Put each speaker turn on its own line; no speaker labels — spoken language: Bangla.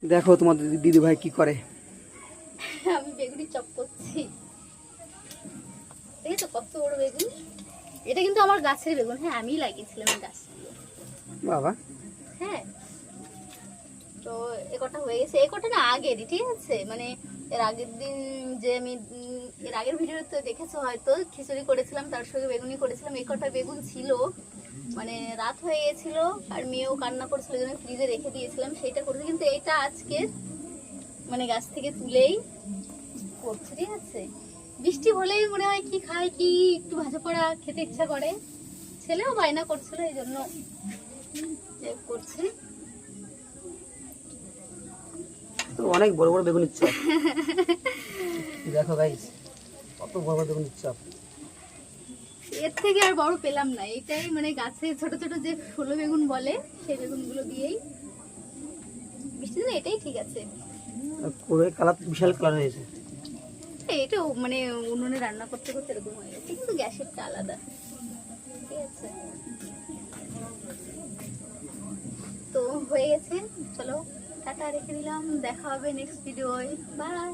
দেখো তোমাদের দিদি ভাই কি করে।
আমি বেগুনি চপ করছি। এই তো কত বড় বেগুন, এটা কিন্তু আমার গাছের বেগুন। হ্যাঁ, আমি লাগিয়েছিলাম এই গাছগুলো।
বাবা,
হ্যাঁ, তো এ কটা হয়ে গেছে। এ কটা না আগেরই, ঠিক আছে, মানে এর আগের দিন যে আমি এর আগের ভিডিওতে দেখেছো হয়তো, খিচুড়ি করেছিলাম, তার সঙ্গে বেগুনি করেছিলাম। এই কটা বেগুন ছিল, মানে রাত হয়ে গেছিল আর মেয়েও কান্না করছিল, জন্য ফ্রিজে রেখে দিয়েছিলাম, সেইটা করেছি। কিন্তু এটা আজকে মানে গাছ থেকে তুলেই করছি, ঠিক আছে। বৃষ্টি হলেই মনে হয় কি খাই কি একটু ভাজা পোড়া খেতে ইচ্ছা করে, ছেলেও বায়না করছিল, এই জন্য করছি।
তো অনেক বড় বড় বেগুনের চপ। দেখো গাইস, কত বড় বড় বেগুনের চপ।
এর থেকে আর বড় পেলাম না, এটাই মানে গাছে ছোট ছোট যে ষোলো বেগুন বলে, সেই বেগুনগুলো দিয়েই বৃষ্টি দিনে এটাই ঠিক আছে।
পুরো কালার, বিশাল কালার হয়েছে।
এটা মানে উনুনে রান্না করতে করতে এরকম হয়ে গেছে, কিন্তু গ্যাসেরটা আলাদা, ঠিক আছে। তো হয়ে গেছে, চলো টাটা রেখে দিলাম, দেখা হবে নেক্সট ভিডিওয়, বাই।